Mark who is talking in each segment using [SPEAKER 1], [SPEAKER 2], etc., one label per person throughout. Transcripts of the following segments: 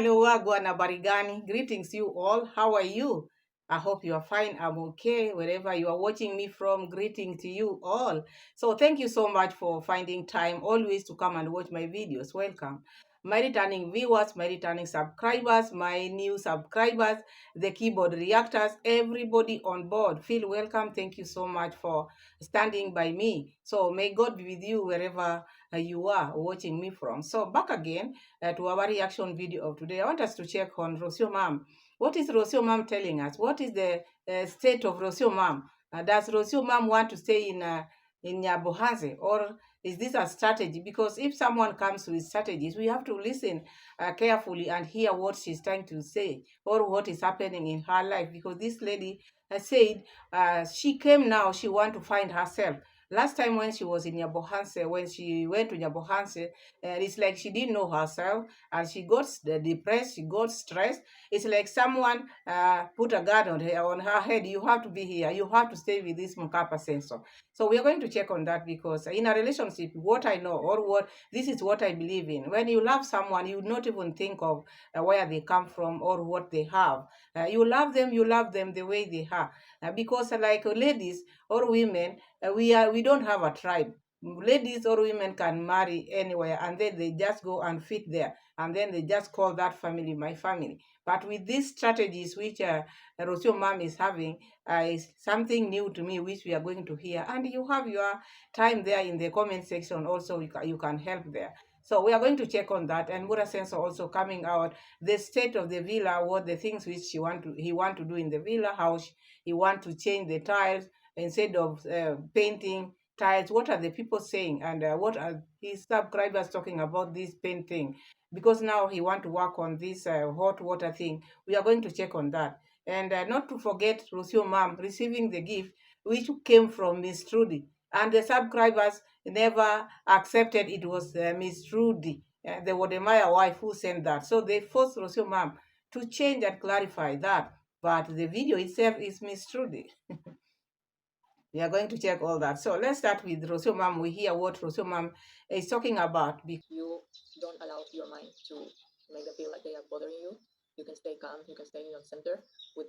[SPEAKER 1] Hello, Wagwana Barigani. Greetings, you all. How are you? I hope you are fine. I'm okay. Wherever you are watching me from, greeting to you all. So, thank you so much for finding time always to come and watch my videos. Welcome. My returning viewers, my returning subscribers, my new subscribers, the keyboard reactors, everybody on board. Feel welcome. Thank you so much for standing by me. So, may God be with you wherever you are watching me from. So, back again to our reaction video of today. I want us to check on Rosio Mom. What is Rosio Mom telling us? What is the state of Rosio Mom? Does Rosio Mom want to stay in Nyabohanse, or is this a strategy? Because if someone comes with strategies, we have to listen carefully and hear what she's trying to say or what is happening in her life. Because this lady said she came now, she want to find herself. Last time when she was in Nyabohanse, when she went to Nyabohanse, it's like she didn't know herself and she got depressed, she got stressed. It's like someone put a guard on her head. You have to be here. You have to stay with this Mukapa sensor. So we are going to check on that because in a relationship, what I know or what this is what I believe in. When you love someone, you not even think of where they come from or what they have. You love them the way they are. Because like ladies or women, we don't have a tribe. Ladies or women can marry anywhere and then they just go and fit there and then they just call that family my family. But with these strategies which Rosio Mom is having, is something new to me which we are going to hear, and you have your time there in the comment section also. You can help there. So we are going to check on that, and Mura Senso also coming out the state of the villa, what the things which he want to do in the villa, how he want to change the tiles instead of painting tiles. What are the people saying, and what are his subscribers talking about this painting? Because now he want to work on this hot water thing. We are going to check on that, and not to forget Rosio Mom receiving the gift which came from Miss Trudy, and the subscribers never accepted it was Miss Trudy, the Wodemaya wife, who sent that. So they forced Rosio Mom to change and clarify that. But the video itself is Miss Trudy. We are going to check all that. So let's start with Rosio Mom. We hear what Rosio Mom is talking about.
[SPEAKER 2] You don't allow your mind to make them feel like they are bothering you. You can stay calm. You can stay in your center with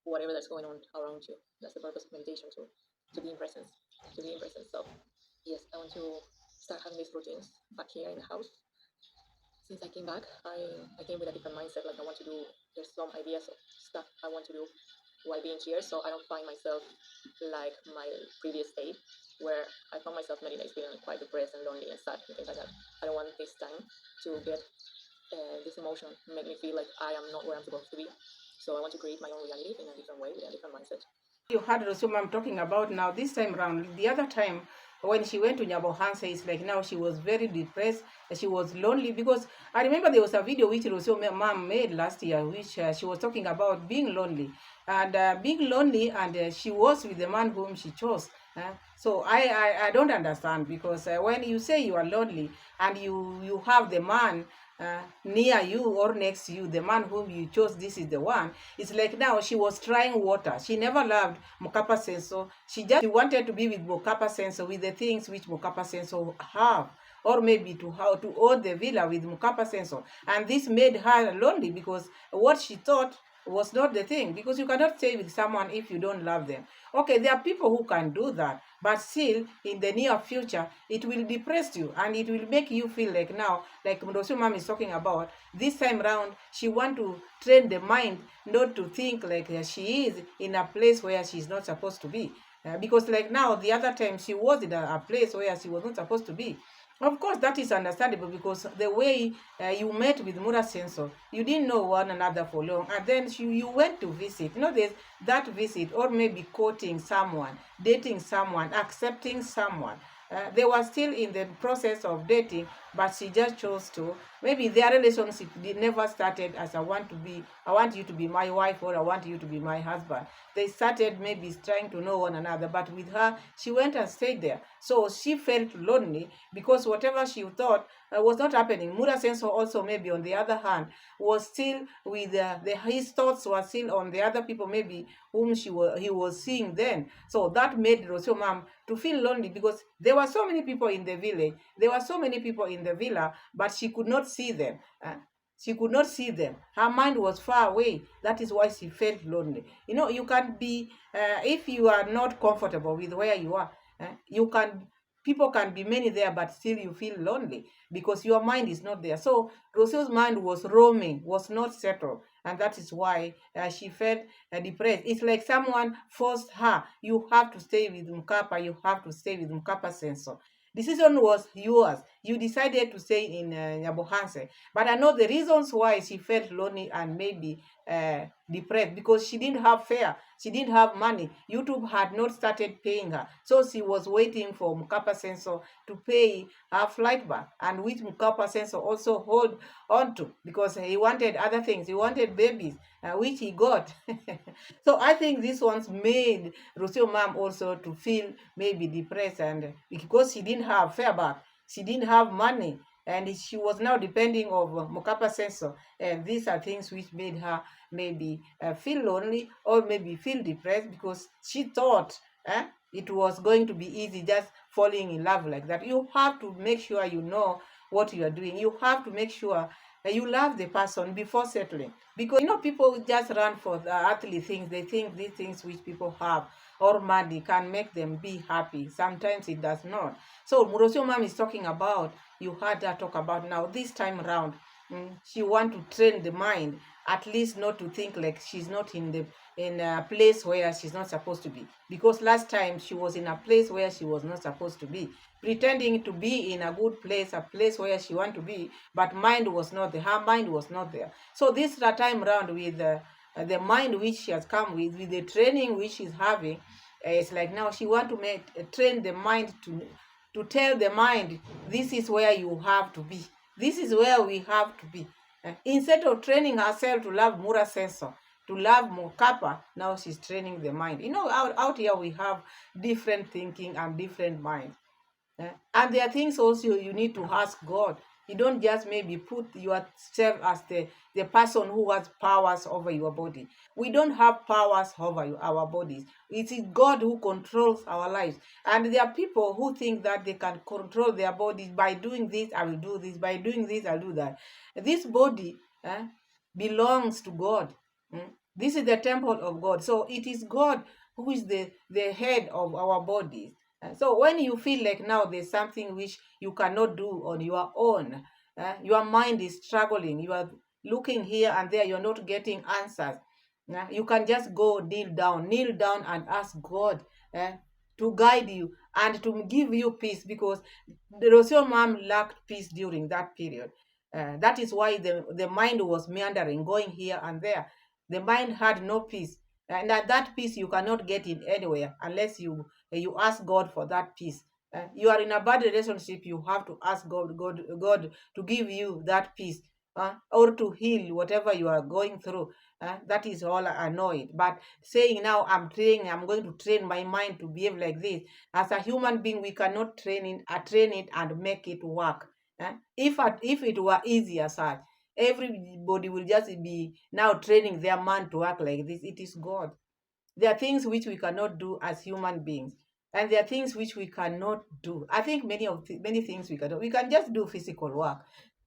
[SPEAKER 2] whatever that's going on around you. That's the purpose of meditation, to be in presence. To be in presence. So yes, I want to start having these routines back here in the house. Since I came back, I came with a different mindset. Like I want to do. There's some ideas of stuff I want to do while being here, so I don't find myself like my previous state, where I found myself many days feeling quite depressed and lonely and sad and things like that. I don't want this time to get this emotion make me feel like I am not where I'm supposed to be. So I want to create my own reality in a different way with a different mindset.
[SPEAKER 1] You heard Rosuma I'm talking about now. This time around, the other time when she went to Nyabohanse, it's like now she was very depressed. She was lonely because I remember there was a video which Rosio mom made last year, which she was talking about being lonely and she was with the man whom she chose. So I don't understand because when you say you are lonely and you have the man near you or next to you, the man whom you chose, this is the one. It's like now she was trying water. She never loved Mokapa Senso. She wanted to be with Mokapa Senso, with the things which Mokapa Senso have, or maybe to how to own the villa with Mokapa Senso. And this made her lonely because what she thought was not the thing, because you cannot stay with someone if you don't love them. Okay, there are people who can do that, but still in the near future it will depress you and it will make you feel like now, like Mdosu Mom is talking about, this time round she want to train the mind not to think like she is in a place where she's not supposed to be. Because like now, the other time she was in a place where she was not supposed to be. Of course, that is understandable because the way you met with Mura Sensor, you didn't know one another for long, and then you went to visit. You know, there's that visit, or maybe courting someone, dating someone, accepting someone. They were still in the process of dating, but she just chose to. Maybe their relationship never started as I want you to be my wife, or I want you to be my husband. They started maybe trying to know one another, but with her, she went and stayed there. So she felt lonely because whatever she thought was not happening. Mura Senso also maybe on the other hand was still with his thoughts were still on the other people maybe whom he was seeing then. So that made Rosio Mom to feel lonely because there were so many people in the village. There were so many people in the villa, but she could not see them. She could not see them. Her mind was far away. That is why she felt lonely. You can be, if you are not comfortable with where you are, you can, people can be many there, but still you feel lonely because your mind is not there. So Rosio's mind was roaming, was not settled. And that is why she felt depressed. It's like someone forced her. You have to stay with Mkapa. You have to stay with Mkapa Sensor. Decision was yours. You decided to stay in Nyabohanse. But I know the reasons why she felt lonely and maybe depressed, because she didn't have fare. She didn't have money. YouTube had not started paying her. So she was waiting for Mkapa Sensor to pay her flight back, and which Mkapa Sensor also hold on to because he wanted other things. He wanted babies, which he got. So I think this one's made Rosio mom also to feel maybe depressed, and because she didn't have fare back, she didn't have money, and she was now depending on Mokapa Sensor. And these are things which made her maybe feel lonely or maybe feel depressed because she thought it was going to be easy just falling in love like that. You have to make sure you know what you are doing. You have to make sure you love the person before settling, because people just run for the earthly things. They think these things which people have or money can make them be happy. Sometimes it does not. So Murosio mom is talking about, you heard her talk about now this time around. She want to train the mind, at least not to think like she's not in a place where she's not supposed to be. Because last time she was in a place where she was not supposed to be, pretending to be in a good place, a place where she want to be, but mind was not there. Her mind was not there. So this time around with the mind which she has come with the training which she's having, it's like now she want to train the mind to tell the mind, this is where you have to be. This is where we have to be. Instead of training herself to love Mura Sensor, to love Mokapa, now she's training the mind. Out here we have different thinking and different minds. And there are things also you need to ask God. You don't just maybe put yourself as the person who has powers over your body. We don't have powers over our bodies. It is God who controls our lives. And there are people who think that they can control their bodies by doing this, I will do this. By doing this, I'll do that. This body belongs to God. This is the temple of God. So it is God who is the head of our bodies. So when you feel like now there's something which you cannot do on your own, your mind is struggling, you are looking here and there, you're not getting answers. You can just go kneel down and ask God to guide you and to give you peace, because the Rosio mom lacked peace during that period. That is why the mind was meandering, going here and there. The mind had no peace. And that peace you cannot get in anywhere unless you ask God for that peace. You are in a bad relationship, you have to ask God to give you that peace, or to heal whatever you are going through. That is all annoyed. But saying now I'm going to train my mind to behave like this. As a human being, we cannot train it and make it work. If it were easy as such, everybody will just be now training their mind to work like this. It is God. There are things which we cannot do as human beings, and there are things which we cannot do. I think many things we cannot. We can just do physical work,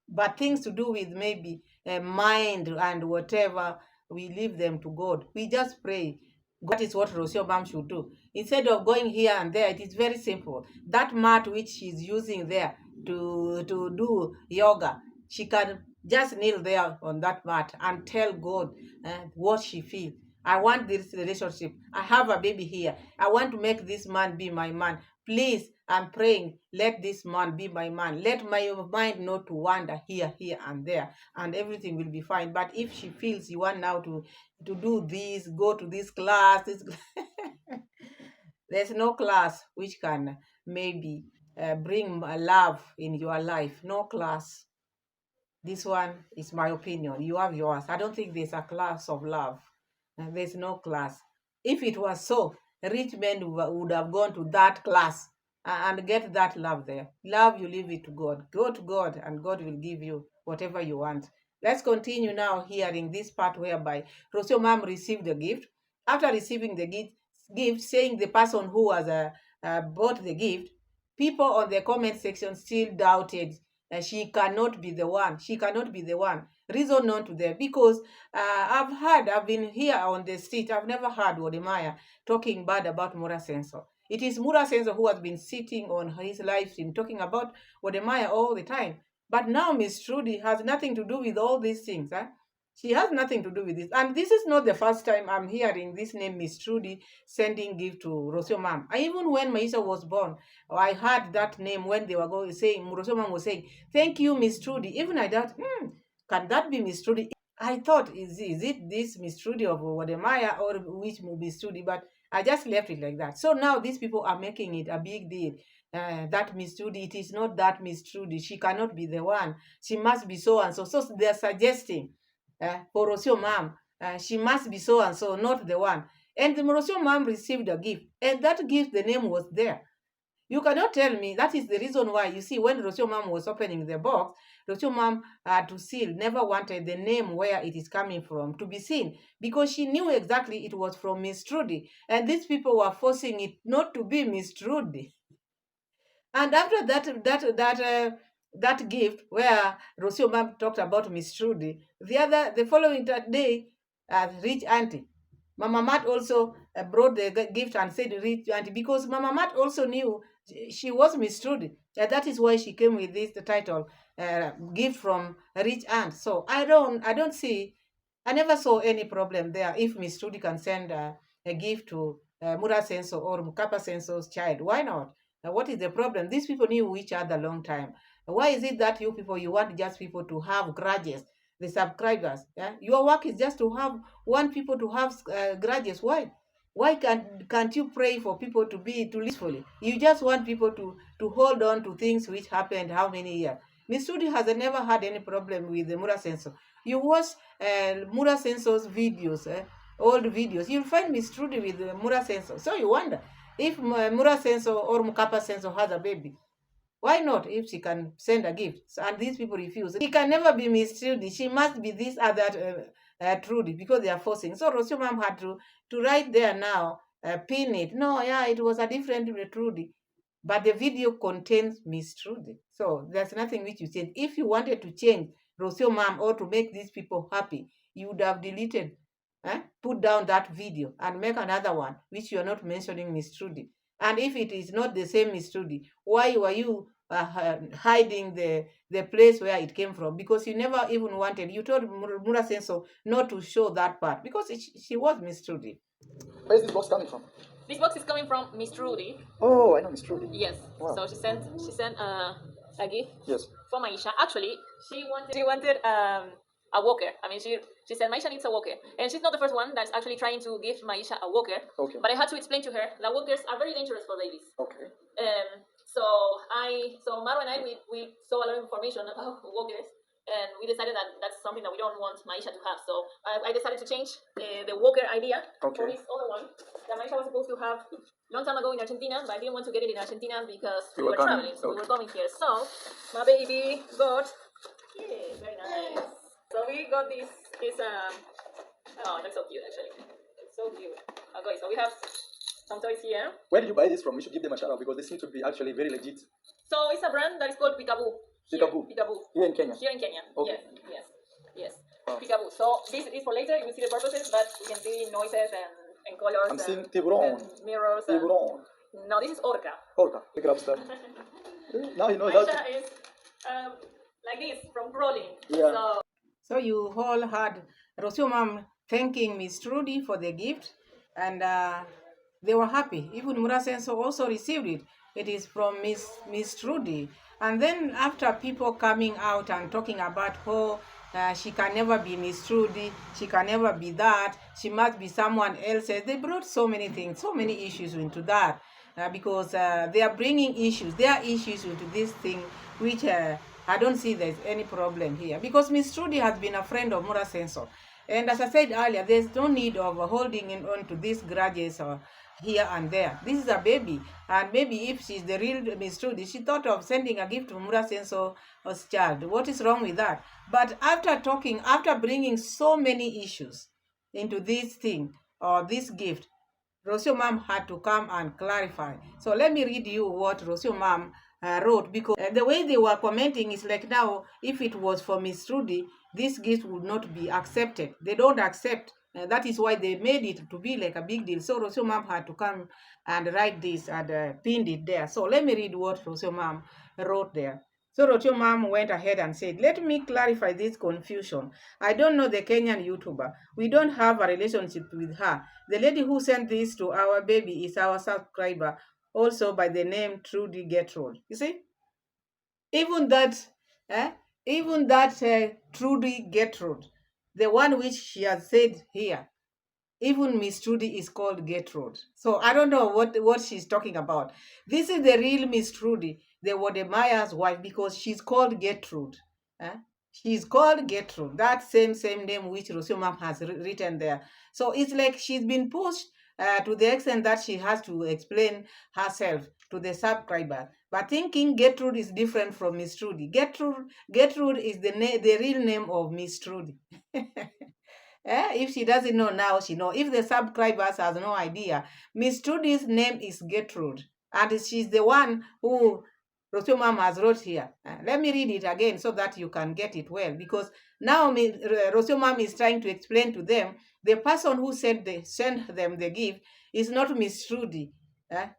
[SPEAKER 1] but things to do with maybe mind and whatever, we leave them to God. We just pray. That is what Rosio Bam should do. Instead of going here and there, it is very simple. That mat which she's using there to do yoga, she can just kneel there on that mat and tell God what she feels. I want this relationship. I have a baby here. I want to make this man be my man. Please, I'm praying, let this man be my man. Let my mind not to wander here, and there, and everything will be fine. But if she feels you want now to do this, go to this class, there's no class which can maybe bring love in your life. No class. This one is my opinion. You have yours. I don't think there's a class of love. There's no class. If it was so, rich men would have gone to that class and get that love there. Love, you leave it to God. Go to God, and God will give you whatever you want. Let's continue now hearing this part whereby Rosio mom received the gift. After receiving the gift, saying the person who has bought the gift, people on the comment section still doubted she cannot be the one. She cannot be the one. reason known to them. Because I've been here on the street, I've never heard Wodemaya talking bad about Mura Sensor. It is Mura Sensor who has been sitting on his live stream talking about Wodemaya all the time. But now Miss Trudy has nothing to do with all these things. Huh? She has nothing to do with this. And this is not the first time I'm hearing this name, Miss Trudy, sending gift to Rosio Mom. Even when Maisha was born, I heard that name when they were going saying, Rosio Mom was saying, thank you, Miss Trudy. Even I thought, can that be Miss Trudy? I thought, is it this Miss Trudy of Wademaya or which Miss Trudy? But I just left it like that. So now these people are making it a big deal. That Miss Trudy, it is not that Miss Trudy. She cannot be the one. She must be so and so. So they're suggesting for Rosio mom, she must be so and so, not the one. And the Rosio mom received a gift, and that gift, the name was there. You cannot tell me that is the reason why. You see, when Rosio mom was opening the box, Rosio mom to seal never wanted the name where it is coming from to be seen, because she knew exactly it was from Miss Trudy, and these people were forcing it not to be Miss Trudy. And after that gift where Rosio mom talked about Miss Trudy, the following day, rich auntie, Mama Mat also brought the gift and said rich auntie, because Mama Mat also knew she was Miss Trudy. That is why she came with this the title, gift from rich aunt. So I don't see, I never saw any problem there if Miss Trudy can send a gift to Mura Senso or Mukapa Senso's child. Why not? What is the problem? These people knew each other a long time. Why is it that you people, you want just people to have grudges, the subscribers? Yeah? Your work is just to want people to have grudges. Why? Why can't you pray for people to live peacefully? You just want people to hold on to things which happened how many years? Miss Trudy has never had any problem with the Mura Senso. You watch Mura Senso's videos, old videos. You'll find Miss Trudy with Mura Senso. So you wonder if Mura Senso or Mukapa Senso has a baby. Why not if she can send a gift? And these people refuse. She can never be Miss Trudy. She must be this other Trudy, because they are forcing. So Rosio mom had to write there now, pin it. No, yeah, it was a different Trudy. But the video contains Miss Trudy. So there's nothing which you change. If you wanted to change Rosio mom or to make these people happy, you would have deleted, put down that video and make another one which you are not mentioning Miss Trudy. And if it is not the same Miss Trudy, why were you hiding the place where it came from? Because you never even wanted, you told Mura Senso not to show that part, because she was Miss Trudy.
[SPEAKER 2] Where's this box coming from? This box is coming from Miss Trudy.
[SPEAKER 3] Oh, I know Miss Trudy.
[SPEAKER 2] Yes.
[SPEAKER 3] Wow.
[SPEAKER 2] So she sent a gift.
[SPEAKER 3] Yes.
[SPEAKER 2] For Maisha. Actually, she wanted a walker. I mean, she said Maisha needs a walker, and she's not the first one that's actually trying to give Maisha a walker.
[SPEAKER 3] Okay.
[SPEAKER 2] But I had to explain to her that walkers are very dangerous for babies.
[SPEAKER 3] Okay.
[SPEAKER 2] So Maro and I we saw a lot of information about walkers, and we decided that that's something that we don't want Maisha to have. So I decided to change the walker idea for
[SPEAKER 3] Okay.
[SPEAKER 2] this other one that Maisha was supposed to have long time ago in Argentina, but I didn't want to get it in Argentina because
[SPEAKER 3] We
[SPEAKER 2] we
[SPEAKER 3] were
[SPEAKER 2] were
[SPEAKER 3] coming.
[SPEAKER 2] traveling, so we
[SPEAKER 3] Okay.
[SPEAKER 2] were coming here. So my baby got, yeah, very nice. So we got this oh, that's so cute actually. It's so cute. Okay, so we have some toys here.
[SPEAKER 3] Where did you buy this from? We should give them a shout out because they seem to be actually very legit.
[SPEAKER 2] So it's a brand that is called Peekaboo.
[SPEAKER 3] Peekaboo.
[SPEAKER 2] Peekaboo.
[SPEAKER 3] Here in Kenya.
[SPEAKER 2] Here in Kenya.
[SPEAKER 3] Okay.
[SPEAKER 2] Yes.
[SPEAKER 3] Wow.
[SPEAKER 2] Peekaboo. So this is for later. You will see the purposes, but you can see noises and colors.
[SPEAKER 3] I'm seeing tiburon.
[SPEAKER 2] And mirrors.
[SPEAKER 3] Tiburon.
[SPEAKER 2] No, this is orca.
[SPEAKER 3] Orca. Pick it up, stuff. Now you know that.
[SPEAKER 2] Maisha is like this from crawling.
[SPEAKER 3] Yeah.
[SPEAKER 1] So you all heard Rosio mom thanking Miss Trudy for the gift, and they were happy. Even Murasenso also received it. It is from Miss Trudy. And then after people coming out and talking about she can never be Miss Trudy, she can never be that, she must be someone else. They brought so many things, so many issues into that, because they are bringing issues. There are issues into this thing, which I don't see there's any problem here, because Miss Trudy has been a friend of Mura Senso. And as I said earlier, there's no need of holding on to these grudges here and there. This is a baby, and maybe if she's the real Miss Trudy, she thought of sending a gift to Mura Senso's child. What is wrong with that? But after bringing so many issues into this thing or this gift, Rosio mom had to come and clarify. So let me read you what Rosio mom wrote, because the way they were commenting is like, now if it was for Miss Trudy, this gift would not be accepted. They don't accept. That is why they made it to be like a big deal. So Rosio mom had to come and write this and pinned it there. So let me read what Rosio mom wrote there. So Rosio mom went ahead and said, let me clarify this confusion. I don't know the Kenyan YouTuber. We don't have a relationship with her. The lady who sent this to our baby is our subscriber, also by the name Trudy Gertrude. You see, even that, eh, even that Trudy Gertrude, the one which she has said here, even Miss Trudy is called Gertrude. So I don't know what she's talking about. This is the real Miss Trudy, the Wodemaya's wife, because she's called Gertrude. Eh? She's called Gertrude, that same name which Rosio has written there. So it's like she's been pushed to the extent that she has to explain herself to the subscriber. But thinking Gertrude is different from Miss Trudy. Gertrude is the real name of Miss Trudy. If she doesn't know now, she know. If the subscribers has no idea, Miss Trudy's name is Gertrude, and she's the one who Rosio Mom has wrote here. Let me read it again so that you can get it well, because now Rosio Mom is trying to explain to them the person who sent them the gift is not Miss Trudy,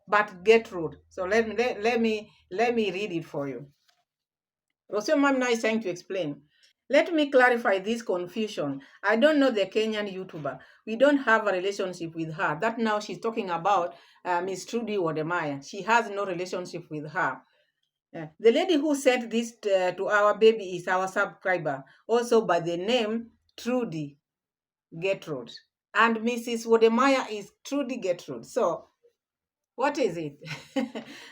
[SPEAKER 1] but Gertrude. So let me read it for you. Rosio Mom now is trying to explain. Let me clarify this confusion. I don't know the Kenyan YouTuber. We don't have a relationship with her. That now she's talking about Miss Trudy Wodemaya. She has no relationship with her. The lady who sent this to our baby is our subscriber, also by the name Trudy Gertrude. And Mrs. Wodemaya is Trudy Gertrude. So what is it?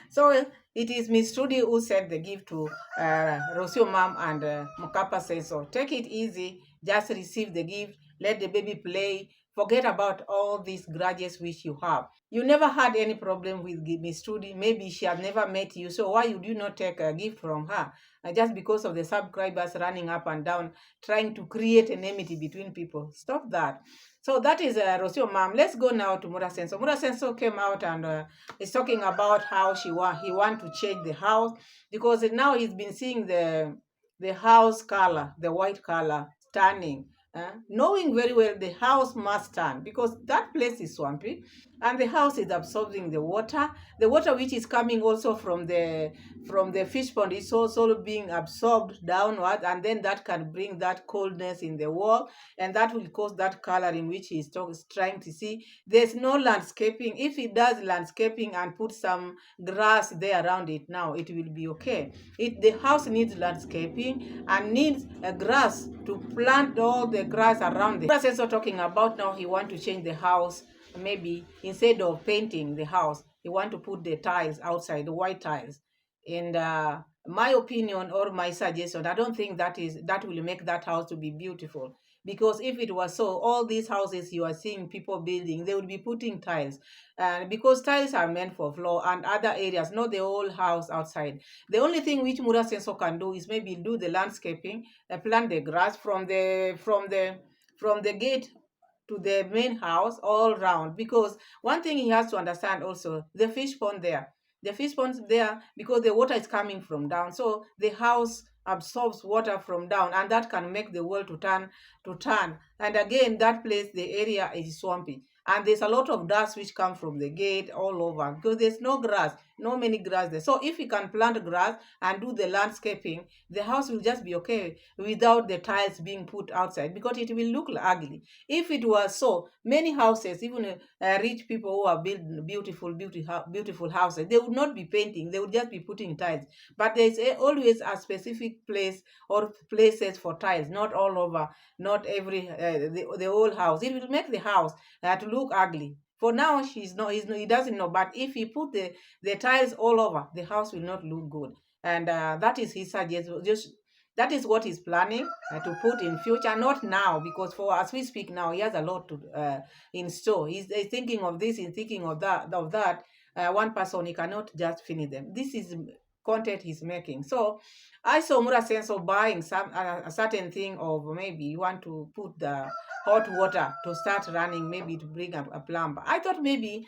[SPEAKER 1] So it is Miss Trudy who sent the gift to Rosio mom, and Mukapa says so. Take it easy, just receive the gift, let the baby play, forget about all these grudges which you have. You never had any problem with Miss Trudy. Maybe she has never met you, so why would you not take a gift from her? Just because of the subscribers running up and down, trying to create enmity between people. Stop that. So that is Rosio mom. Let's go now to Murasenso. Murasenso came out and is talking about how he want to change the house, because now he's been seeing the house color, the white color, turning. Knowing very well the house must turn, because that place is swampy and the house is absorbing the water which is coming also from the fish pond is also being absorbed downward, and then that can bring that coldness in the wall, and that will cause that color in which he's trying to see. There's no landscaping. If he does landscaping and put some grass there around it, now it will be okay. The house needs landscaping and needs a grass to plant all the grass around it. That's also talking about now he want to change the house. Maybe instead of painting the house, he want to put the tiles outside, the white tiles. And my opinion or my suggestion, I don't think that will make that house to be beautiful. Because if it was so, all these houses you are seeing people building, they would be putting tiles. Because tiles are meant for floor and other areas, not the whole house outside. The only thing which Mura Sensor can do is maybe do the landscaping, plant the grass from the gate to the main house all round. Because one thing he has to understand also, the fish pond there, because the water is coming from down, so the house absorbs water from down, and that can make the wall to turn. And again, that place, the area is swampy, and there's a lot of dust which come from the gate all over, because there's no many grass there. So if you can plant grass and do the landscaping, the house will just be okay without the tiles being put outside, because it will look ugly. If it was so, many houses, even rich people who are building beautiful houses, they would not be painting, they would just be putting tiles. But there's always a specific place or places for tiles, not all over, not every the whole house. It will make the house to look ugly. For now, he doesn't know. But if he put the tiles all over, the house will not look good. And that is his suggestion. That is what he's planning to put in future, not now, because for as we speak now, he has a lot to in store. He's thinking of this, he's thinking of that. One person, he cannot just finish them. This is content he's making. So I saw Mura sense of buying a certain thing, of maybe you want to put the hot water to start running, maybe to bring up a plumber. I thought maybe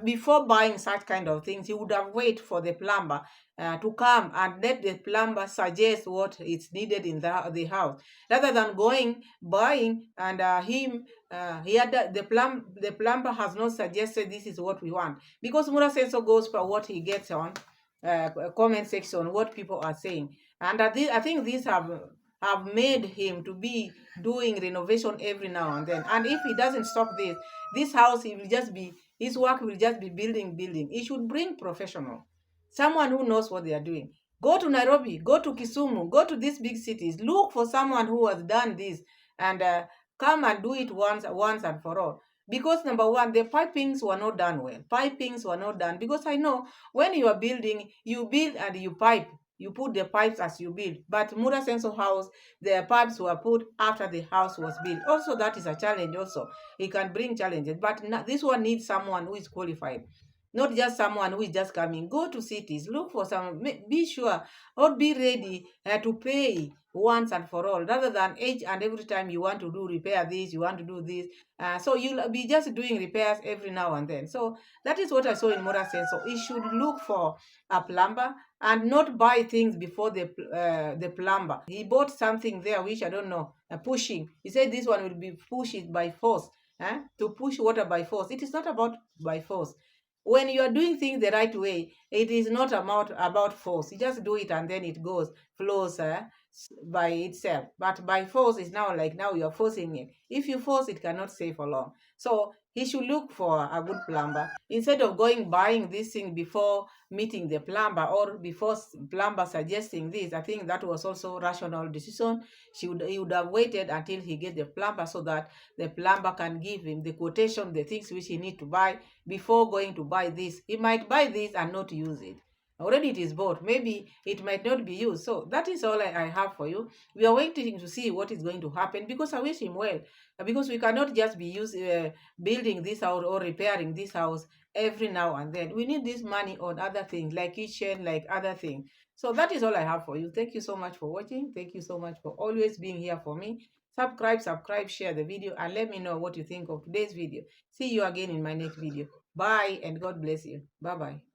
[SPEAKER 1] before buying such kind of things, you would have wait for the plumber to come and let the plumber suggest what is needed in the house, rather than going buying and the plumber has not suggested this is what we want, because Mura Senso goes for what he gets on comment section, what people are saying. And I think these have made him to be doing renovation every now and then. And if he doesn't stop this house, he will just be, his work will just be building. He should bring professional, someone who knows what they are doing. Go to Nairobi, go to Kisumu, go to these big cities, look for someone who has done this, and come and do it once and for all. Because number one, the pipings were not done well. Pipings were not done, because I know when you are building, you build and you pipe. You put the pipes as you build. But Mura Senso house, the pipes were put after the house was built. Also, that is a challenge also. It can bring challenges. But this one needs someone who is qualified. Not just someone who is just coming. Go to cities, look for some, be sure or be ready to pay once and for all, rather than each and every time you want to do repair this, you want to do this. So you'll be just doing repairs every now and then. So that is what I saw in Mura Senso. He should look for a plumber and not buy things before the plumber. He bought something there which I don't know, pushing. He said this one will be pushed by force. To push water by force. It is not about by force. When you are doing things the right way, it is not about force. You just do it and then it flows by itself. But by force is now like now you're forcing it. If you force, it cannot stay for long. So he should look for a good plumber instead of going buying this thing before meeting the plumber or before plumber suggesting this. I think that was also rational decision. He would have waited until he get the plumber, so that the plumber can give him the quotation, the things which he need to buy before going to buy this. He might buy this and not use it. Already it is bought. Maybe it might not be used. So that is all I have for you. We are waiting to see what is going to happen, because I wish him well. Because we cannot just be building this house or repairing this house every now and then. We need this money on other things like kitchen, like other things. So that is all I have for you. Thank you so much for watching. Thank you so much for always being here for me. Subscribe, share the video, and let me know what you think of today's video. See you again in my next video. Bye, and God bless you. Bye-bye.